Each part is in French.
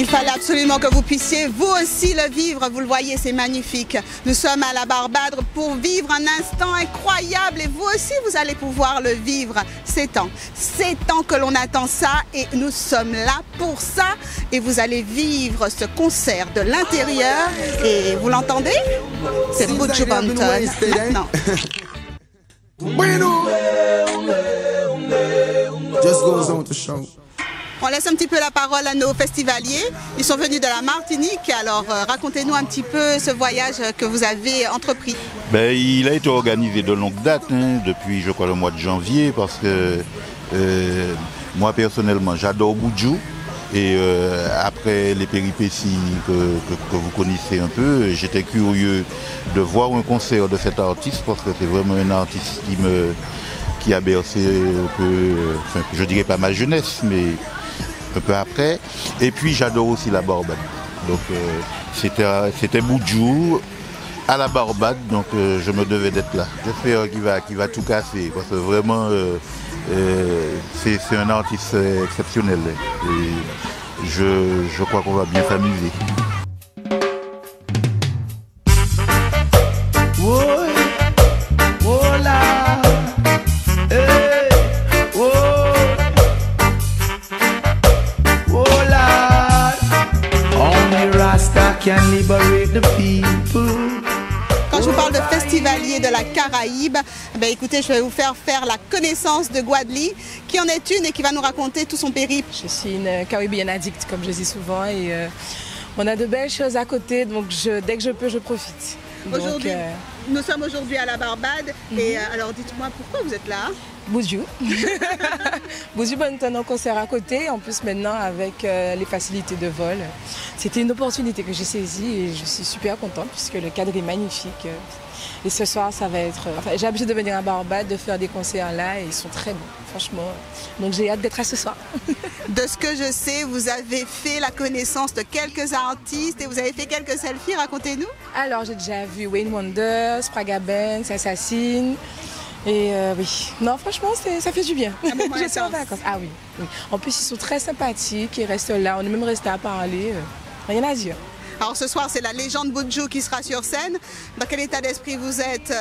Il fallait absolument que vous puissiez vous aussi le vivre, vous le voyez, c'est magnifique. Nous sommes à la Barbade pour vivre un instant incroyable et vous aussi vous allez pouvoir le vivre. C'est temps que l'on attend ça et nous sommes là pour ça et vous allez vivre ce concert de l'intérieur et vous l'entendez? C'est Buju Banton. Non. Just goes on to show. On laisse un petit peu la parole à nos festivaliers. Ils sont venus de la Martinique. Alors, racontez-nous un petit peu ce voyage que vous avez entrepris. Ben, il a été organisé de longue date, depuis, je crois, le mois de janvier, parce que moi, personnellement, j'adore Buju. Et après les péripéties que vous connaissez un peu, j'étais curieux de voir un concert de cet artiste, parce que c'est vraiment un artiste qui a bercé un peu, enfin, je dirais pas ma jeunesse, mais un peu après. Et puis j'adore aussi la Barbade. Donc c'était Buju à la Barbade, donc je me devais d'être là. J'espère qu'il va tout casser, parce que vraiment c'est un artiste exceptionnel. Et je crois qu'on va bien s'amuser. Quand je vous parle de festivalier de la Caraïbe, ben écoutez, je vais vous faire la connaissance de Gwadli, qui en est une et qui va nous raconter tout son périple. Je suis une Caribéenne addict, comme je dis souvent, et on a de belles choses à côté, donc dès que je peux, je profite. Aujourd'hui, nous sommes aujourd'hui à la Barbade, et alors dites-moi pourquoi vous êtes là? Buju. Buju Banton en concert à côté, en plus maintenant avec les facilités de vol. C'était une opportunité que j'ai saisie et je suis super contente puisque le cadre est magnifique. Et ce soir, ça va être... Enfin, j'ai l'habitude de venir à Barbade, de faire des concerts là et ils sont très bons, franchement. Donc j'ai hâte d'être à ce soir. De ce que je sais, vous avez fait la connaissance de quelques artistes et vous avez fait quelques selfies, racontez-nous. Alors j'ai déjà vu Wayne Wonder, Spraga Banks, Assassin. Et oui, non franchement ça fait du bien. Je suis en vacances. Ah oui, oui. En plus ils sont très sympathiques, ils restent là, on est même resté à parler, rien à dire. Alors ce soir c'est la légende Buju qui sera sur scène. Dans quel état d'esprit vous êtes?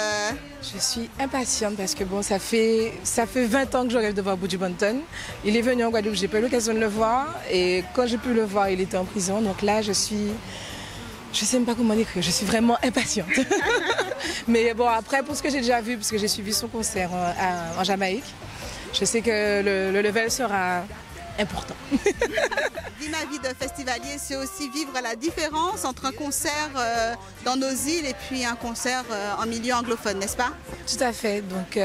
Je suis impatiente parce que bon ça fait 20 ans que je rêve de voir Buju Banton. Il est venu en Guadeloupe, j'ai pas eu l'occasion de le voir et quand j'ai pu le voir il était en prison, donc là je sais même pas comment décrire, je suis vraiment impatiente. Mais bon, après, pour ce que j'ai déjà vu, parce que j'ai suivi son concert en Jamaïque, je sais que le level sera important. Ma vie de festivalier, c'est aussi vivre la différence entre un concert dans nos îles et puis un concert en milieu anglophone, n'est-ce pas? Tout à fait. Donc,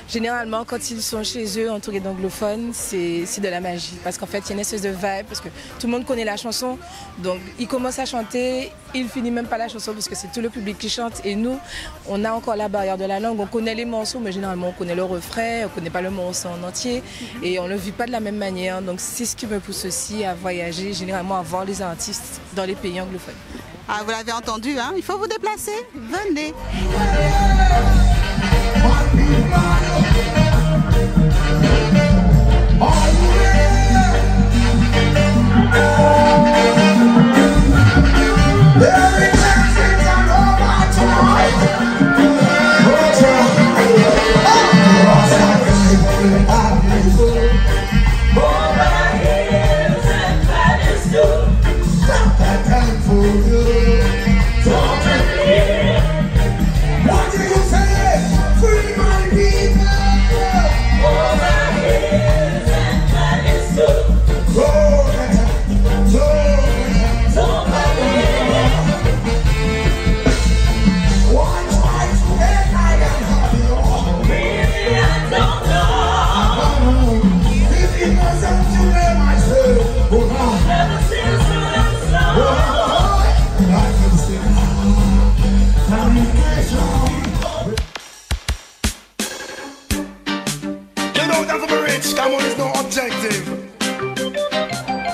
généralement, quand ils sont chez eux, entourés d'anglophones, c'est de la magie. Parce qu'en fait, il y a une espèce de vibe, parce que tout le monde connaît la chanson. Donc, ils commencent à chanter, ils finissent même pas la chanson, parce que c'est tout le public qui chante. Et nous, on a encore la barrière de la langue. On connaît les morceaux, mais généralement, on connaît le refrain, on ne connaît pas le morceau en entier. Et on ne le vit pas de la même manière. Donc, c'est ce qui me pousse aussi à voyager, généralement à voir les artistes dans les pays anglophones. Ah, vous l'avez entendu, hein? Il faut vous déplacer. Venez.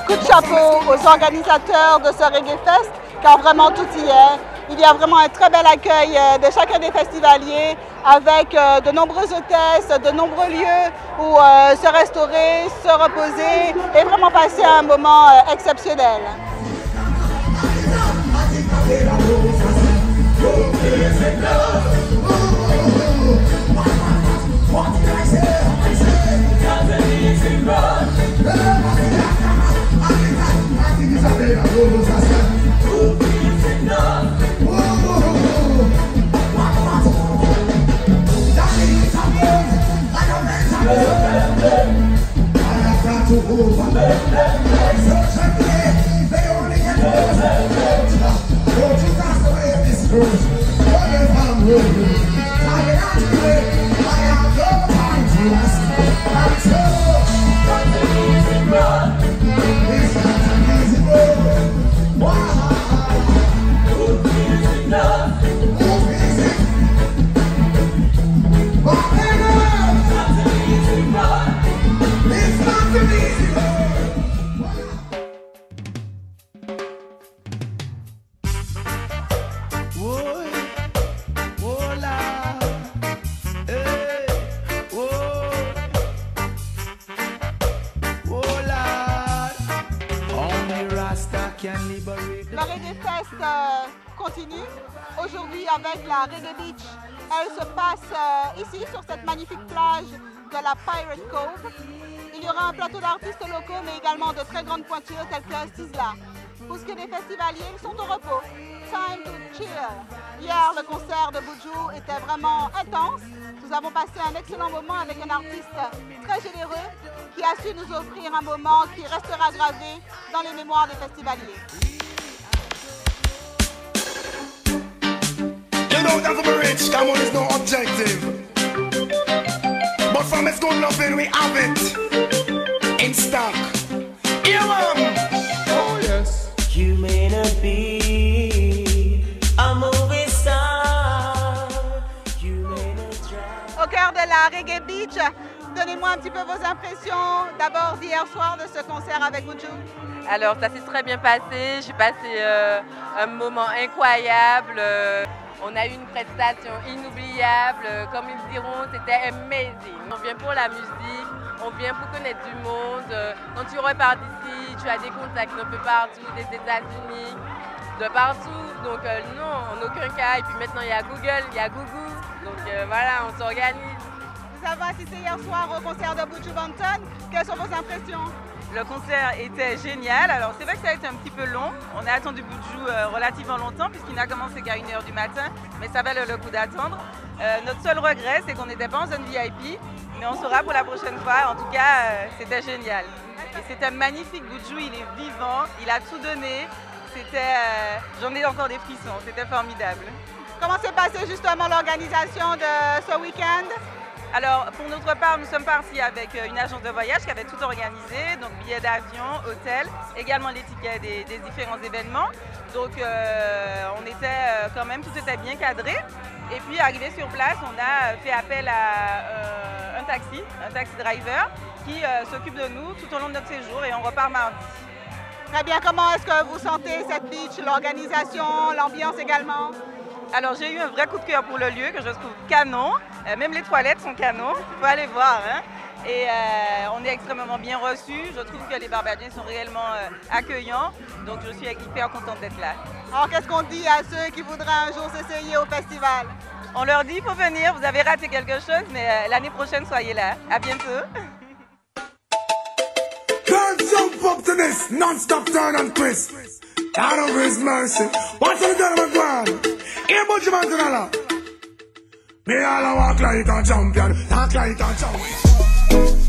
Coup de chapeau aux organisateurs de ce Reggae Fest, car vraiment tout y est. Il y a vraiment un très bel accueil de chacun des festivaliers. avec de nombreuses hôtesses, de nombreux lieux où se restaurer, se reposer et vraiment passer un moment exceptionnel. La Reggae Fest continue aujourd'hui avec la Reggae Beach. Elle se passe ici sur cette magnifique plage de la Pirate Cove. Il y aura un plateau d'artistes locaux mais également de très grandes pointures telles que Sizzla. Pour ce qui est des festivaliers, ils sont au repos. Time to chill. Hier, le concert de Buju était vraiment intense. Nous avons passé un excellent moment avec un artiste très généreux qui a su nous offrir un moment qui restera gravé dans les mémoires des festivaliers. You don't have to be rich, come on, it's no objective. But from its good loving, we have it in stock. Here, oh, yes. You may not be a movie star. You may not drive. Au cœur de la Reggae Beach, donnez-moi un petit peu vos impressions d'abord d'hier soir de ce concert avec Buju. Alors ça s'est très bien passé, j'ai passé un moment incroyable. On a eu une prestation inoubliable, comme ils diront, c'était amazing. On vient pour la musique, on vient pour connaître du monde. Quand tu repars d'ici, tu as des contacts un peu partout, des États-Unis, de partout. Donc non, en aucun cas. Et puis maintenant il y a Google, il y a Google. Donc voilà, on s'organise. Nous avons assisté hier soir au concert de Buju Banton. Quelles sont vos impressions? Le concert était génial. Alors c'est vrai que ça a été un petit peu long. On a attendu Buju relativement longtemps puisqu'il n'a commencé qu'à 1h du matin. Mais ça valait le coup d'attendre. Notre seul regret, c'est qu'on n'était pas en zone VIP. Mais on saura pour la prochaine fois. En tout cas, c'était génial. Et c'était magnifique. Buju, il est vivant. Il a tout donné. J'en ai encore des frissons. C'était formidable. Comment s'est passée justement l'organisation de ce week-end? Alors, pour notre part, nous sommes partis avec une agence de voyage qui avait tout organisé, donc billets d'avion, hôtel, également les tickets des différents événements. Donc, on était quand même, tout était bien cadré. Et puis, arrivé sur place, on a fait appel à un taxi driver qui s'occupe de nous tout au long de notre séjour et on repart mardi. Très bien, comment est-ce que vous sentez cette beach, l'organisation, l'ambiance également? Alors j'ai eu un vrai coup de cœur pour le lieu que je trouve canon, même les toilettes sont canon, il faut aller voir. Hein. Et on est extrêmement bien reçus, je trouve que les Barbadiens sont réellement accueillants, donc je suis hyper contente d'être là. Alors qu'est-ce qu'on dit à ceux qui voudraient un jour s'essayer au festival? On leur dit il faut venir, vous avez raté quelque chose, mais l'année prochaine soyez là, à bientôt. Can't jump up to this non-stop turn and twist. Out of His mercy. What's the gentleman going? Here, Buju Banton. Me all walk like a champion, talk like a champion.